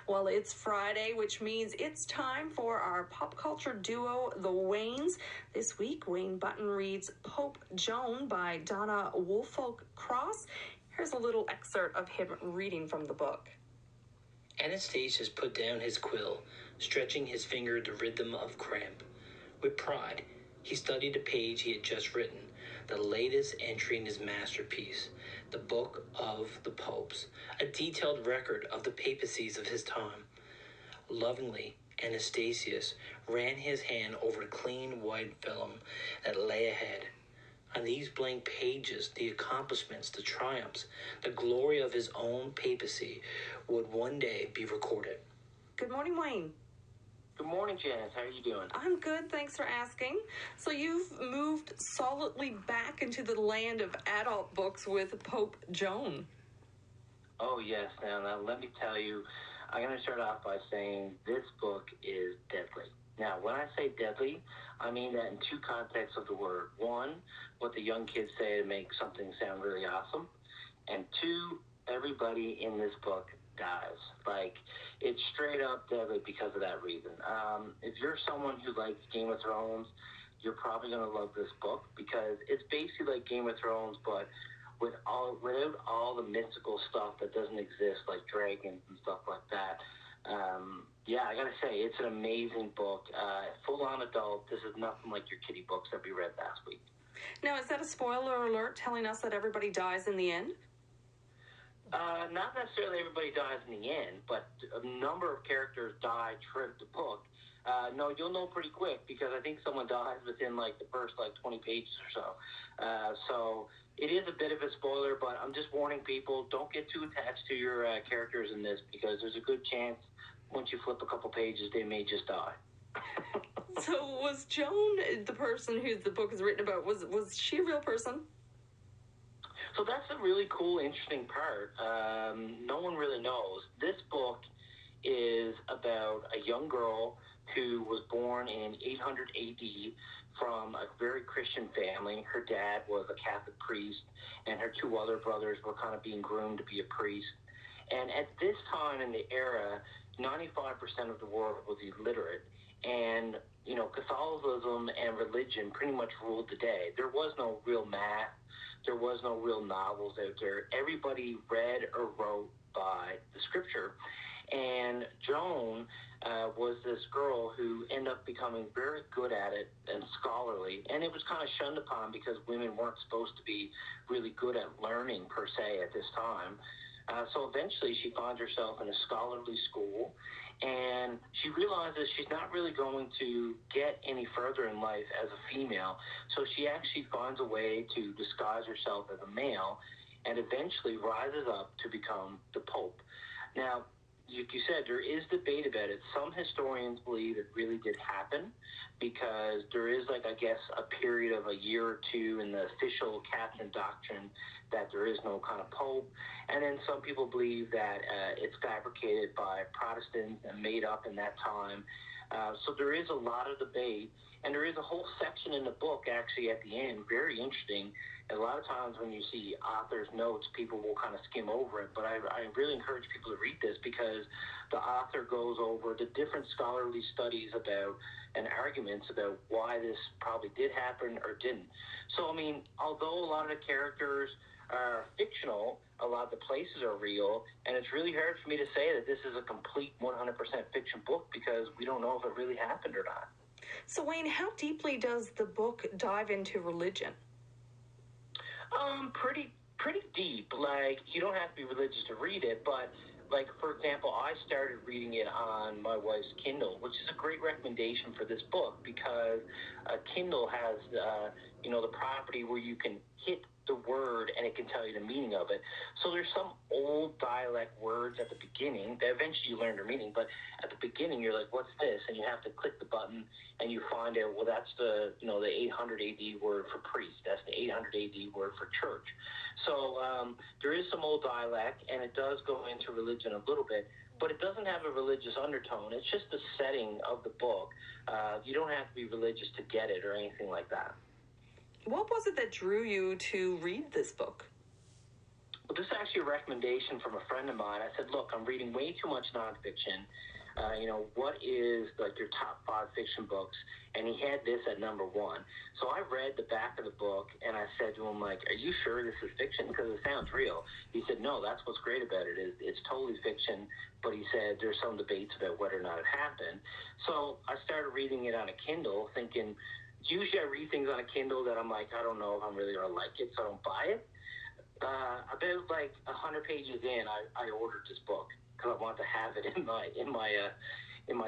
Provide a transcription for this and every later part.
Well, it's Friday, which means it's time for our pop culture duo, the Waynes. This week, Wayne Button reads Pope Joan by Donna Woolfolk Cross. Here's a little excerpt of him reading from the book. Anastasius put down his quill, stretching his finger to rhythm of cramp. With pride, he studied a page he had just written, the latest entry in his masterpiece, the Book of the Popes, a detailed record of the papacies of his time. Lovingly, Anastasius ran his hand over the clean white vellum that lay ahead. On these blank pages, the accomplishments, the triumphs, the glory of his own papacy would one day be recorded. Good morning, Wayne. Good morning, Janice. How are you doing? I'm good, thanks for asking. So you've moved solidly back into the land of adult books with Pope Joan. Oh, yes. Now, let me tell you, I'm going to start off by saying this book is deadly. Now, when I say deadly, I mean that in two contexts of the word. One, what the young kids say to make something sound really awesome. And two, everybody in this book dies. Like, it's straight up deadly because of that reason. If you're someone who likes Game of Thrones, you're probably going to love this book because it's basically like Game of Thrones, but without all the mystical stuff that doesn't exist, like dragons and stuff like that. Yeah, I gotta say, it's an amazing book. Full-on adult. This is nothing like your kiddie books that we read last week. Now, is that a spoiler alert telling us that everybody dies in the end? Not necessarily everybody dies in the end, but a number of characters die throughout the book. No, you'll know pretty quick because I think someone dies within like the first 20 pages or so. So it is a bit of a spoiler, but I'm just warning people, don't get too attached to your characters in this because there's a good chance once you flip a couple pages, they may just die. So was Joan the person who the book is written about? Was she a real person? So that's a really cool, interesting part. No one really knows. This book is about a young girl who was born in 800 AD from a very Christian family. Her dad was a Catholic priest, and her two other brothers were kind of being groomed to be a priest. And at this time in the era, 95% of the world was illiterate. And, Catholicism and religion pretty much ruled the day. There was no real math. There was no real novels out there. Everybody read or wrote by the scripture. And Joan was this girl who ended up becoming very good at it and scholarly. And it was kind of shunned upon because women weren't supposed to be really good at learning per se at this time. So eventually she finds herself in a scholarly school, and she realizes she's not really going to get any further in life as a female. So she actually finds a way to disguise herself as a male and eventually rises up to become the Pope. Now, like you said, there is debate about it. Some historians believe it really did happen because there is, a period of a year or two in the official Catholic doctrine that there is no kind of Pope. And then some people believe that it's fabricated by Protestants and made up in that time. So there is a lot of debate, and there is a whole section in the book actually at the end, very interesting. And a lot of times when you see author's notes, people will kind of skim over it, but I really encourage people to read this because the author goes over the different scholarly studies about and arguments about why this probably did happen or didn't. So, although a lot of the characters are fictional, a lot of the places are real, and it's really hard for me to say that this is a complete 100% fiction book because we don't know if it really happened or not. So, Wayne, how deeply does the book dive into religion? Pretty deep. You don't have to be religious to read it, but for example, I started reading it on my wife's Kindle, which is a great recommendation for this book because Kindle has, the property where you can hit the word and it can tell you the meaning of it. So there's some old dialect words at the beginning that eventually you learn their meaning, but at the beginning you're like, what's this? And you have to click the button and you find out, well, that's the 800 AD word for priest. That's the 800 AD word for church. So there is some old dialect, and it does go into religion a little bit, but it doesn't have a religious undertone. It's just the setting of the book. You don't have to be religious to get it or anything like that. What was it that drew you to read this book? Well, this is actually a recommendation from a friend of mine. I said, look, I'm reading way too much nonfiction. What is like your top 5 fiction books? And he had this at number 1. So I read the back of the book and I said to him, like, are you sure this is fiction? Because it sounds real. He said, no, that's what's great about it is it's totally fiction. But he said there's some debates about whether or not it happened. So I started reading it on a Kindle thinking, usually I read things on a Kindle that I'm like, I don't know if I'm really going to like it, so I don't buy it. About like 100 pages in, I ordered this book because I wanted to have it in my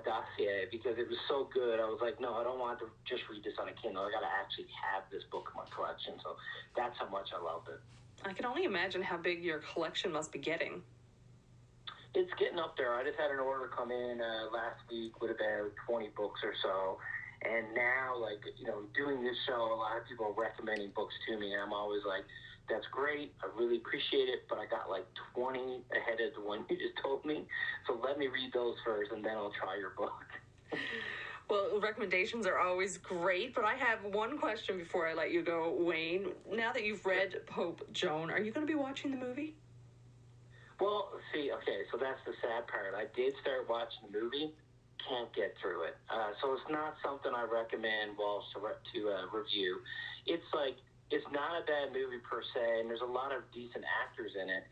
dossier because it was so good. I was like, no, I don't want to just read this on a Kindle. I got to actually have this book in my collection. So that's how much I loved it. I can only imagine how big your collection must be getting. It's getting up there. I just had an order come in last week with about 20 books or so. And now, doing this show, a lot of people are recommending books to me, and I'm always like, that's great. I really appreciate it, but I got like 20 ahead of the one you just told me. So let me read those first, and then I'll try your book. Well, recommendations are always great, but I have one question before I let you go, Wayne. Now that you've read Pope Joan, are you going to be watching the movie? Well, see, okay, so that's the sad part. I did start watching the movie, can't get through it. So it's not something I recommend whilst to review. It's not a bad movie per se, and there's a lot of decent actors in it.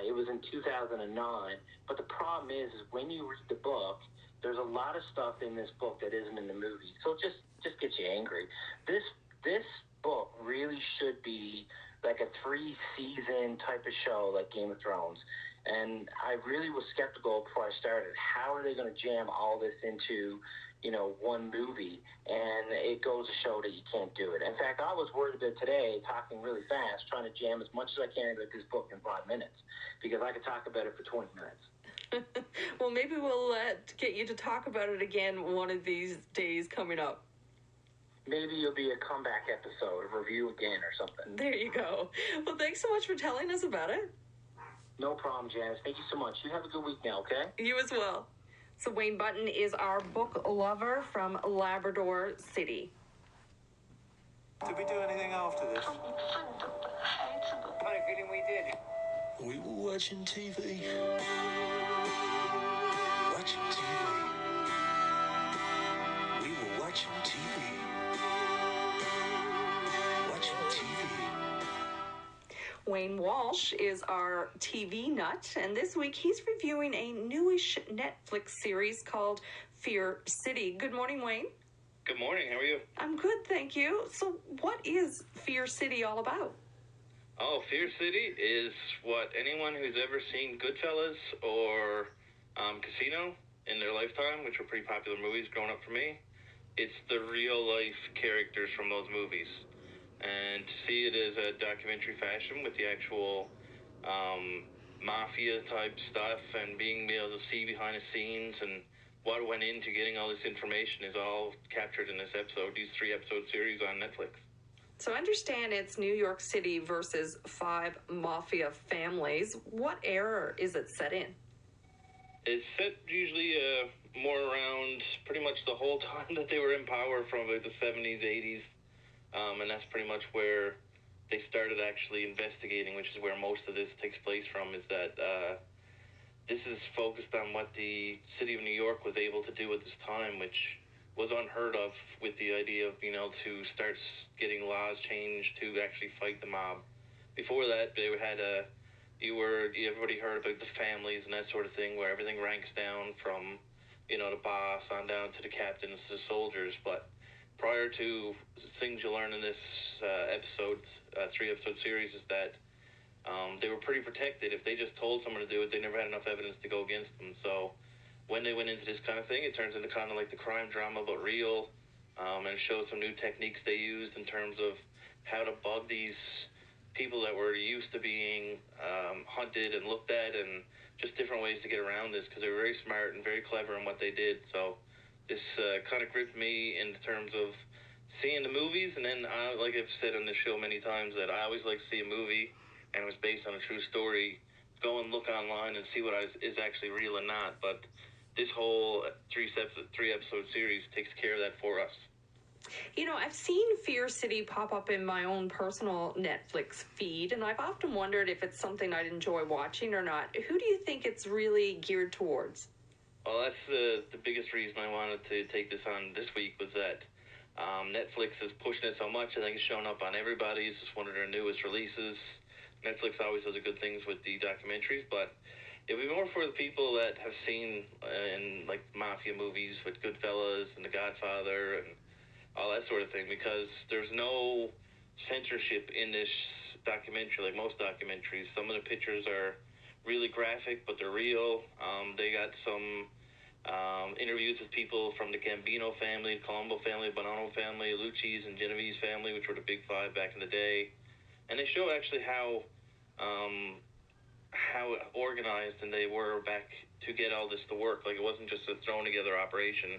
It was in 2009, but the problem is when you read the book, there's a lot of stuff in this book that isn't in the movie, so it just gets you angry. This book really should be like a 3-season type of show, like Game of Thrones. And I really was skeptical before I started. How are they going to jam all this into one movie? And it goes to show that you can't do it. In fact, I was worried about today, talking really fast, trying to jam as much as I can about this book in 5 minutes, because I could talk about it for 20 minutes. Well, maybe we'll get you to talk about it again one of these days coming up. Maybe it'll be a comeback episode, a review again or something. There you go. Well, thanks so much for telling us about it. No problem, Janice. Thank you so much. You have a good week now, okay? You as well. So Wayne Button is our book lover from Labrador City. Did we do anything after this? Funny feeling we did. We were watching TV. Watching TV. We were watching TV. Watching TV. Wayne Walsh is our TV nut, and this week he's reviewing a newish Netflix series called Fear City. Good morning, Wayne. Good morning. How are you? I'm good, thank you. So what is Fear City all about? Oh, Fear City is what anyone who's ever seen Goodfellas or Casino in their lifetime, which were pretty popular movies growing up for me, it's the real-life characters from those movies. And to see it as a documentary fashion with the actual mafia-type stuff and being able to see behind the scenes and what went into getting all this information is all captured in this episode, these 3-episode series on Netflix. So I understand it's New York City versus 5 mafia families. What era is it set in? It's set usually more around pretty much the whole time that they were in power from like the 70s, 80s. And that's pretty much where they started actually investigating, which is where most of this takes place from, is that this is focused on what the city of New York was able to do at this time, which was unheard of with the idea of being able to start getting laws changed to actually fight the mob. Before that, they had everybody heard about the families and that sort of thing, where everything ranks down from, the boss on down to the captains to the soldiers, but prior to things you learn in this 3-episode series is that they were pretty protected. If they just told someone to do it, they never had enough evidence to go against them. So when they went into this kind of thing, it turns into kind of like the crime drama, but real, and it shows some new techniques they used in terms of how to bug these people that were used to being hunted and looked at, and just different ways to get around this, because they were very smart and very clever in what they did. So this kind of gripped me in terms of seeing the movies, and then, like I've said on this show many times, that I always like to see a movie, and it was based on a true story, go and look online and see what is actually real and not. But this whole 3-episode series takes care of that for us. You know, I've seen Fear City pop up in my own personal Netflix feed, and I've often wondered if it's something I'd enjoy watching or not. Who do you think it's really geared towards? Well, that's the biggest reason I wanted to take this on this week was that Netflix is pushing it so much. I think it's showing up on everybody's. It's one of their newest releases. Netflix always does good things with the documentaries, but it'll be more for the people that have seen in like mafia movies with Goodfellas and The Godfather and all that sort of thing, because there's no censorship in this documentary like most documentaries. Some of the pictures are really graphic, but they're real. They got some interviews with people from the Gambino family, Colombo family, Bonanno family, Lucci's and Genevieve's family, which were the big five back in the day. And they show actually how organized and they were back to get all this to work. Like, it wasn't just a thrown together operation.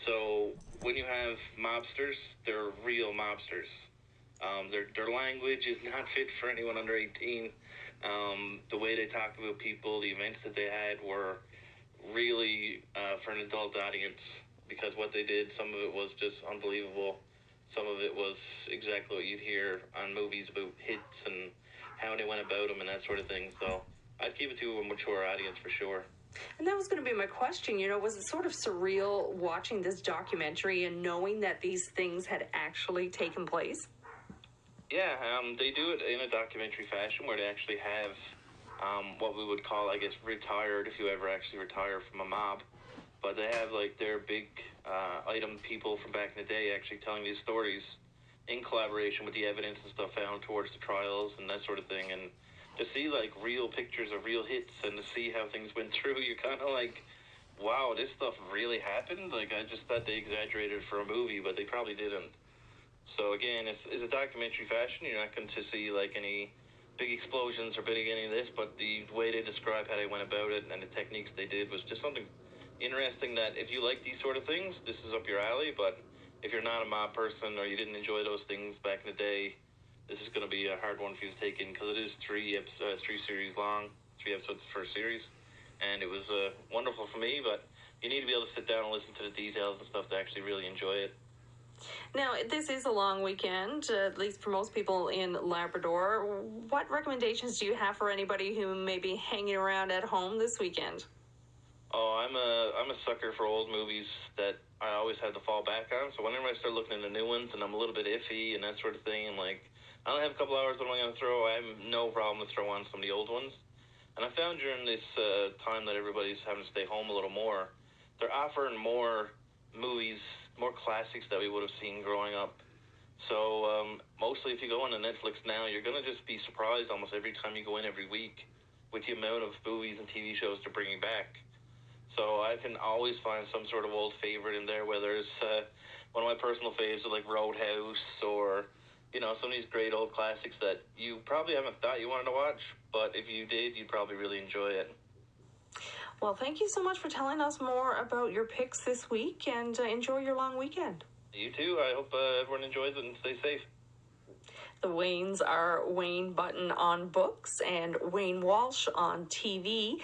So when you have mobsters, they're real mobsters. Their language is not fit for anyone under 18. The way they talk about people, the events that they had were really for an adult audience, because what they did, some of it was just unbelievable. Some of it was exactly what you'd hear on movies about hits and how they went about them and that sort of thing. So I'd keep it to a mature audience for sure. And that was going to be my question. You know, was it sort of surreal watching this documentary and knowing that these things had actually taken place? Yeah, they do it in a documentary fashion where they actually have what we would call, I guess, retired, if you ever actually retire from a mob. But they have, like, their big item people from back in the day actually telling these stories in collaboration with the evidence and stuff found towards the trials and that sort of thing. And to see, like, real pictures of real hits and to see how things went through, you're kind of like, wow, this stuff really happened? Like, I just thought they exaggerated for a movie, but they probably didn't. So, again, it's a documentary fashion. You're not going to see, like, any big explosions or big any of this, but the way they describe how they went about it and the techniques they did was just something interesting that if you like these sort of things, this is up your alley. But if you're not a mob person or you didn't enjoy those things back in the day, this is going to be a hard one for you to take in, because it is three series long, 3 episodes per series, and it was wonderful for me. But you need to be able to sit down and listen to the details and stuff to actually really enjoy it. Now, this is a long weekend, at least for most people in Labrador. What recommendations do you have for anybody who may be hanging around at home this weekend? Oh, I'm a sucker for old movies that I always had to fall back on. So whenever I start looking into new ones and I'm a little bit iffy and that sort of thing, and like I only have a couple hours, what am I going to throw? I have no problem to throw on some of the old ones. And I found during this time that everybody's having to stay home a little more, they're offering more movies, more classics that we would have seen growing up. So mostly if you go on to Netflix now, you're going to just be surprised almost every time you go in every week with the amount of movies and TV shows they're bringing back. So I can always find some sort of old favorite in there, whether it's one of my personal faves like Roadhouse or, you know, some of these great old classics that you probably haven't thought you wanted to watch, but if you did, you'd probably really enjoy it. Well, thank you so much for telling us more about your picks this week, and enjoy your long weekend. You too. I hope everyone enjoys it and stay safe. The Waynes are Wayne Button on books and Wayne Walsh on TV.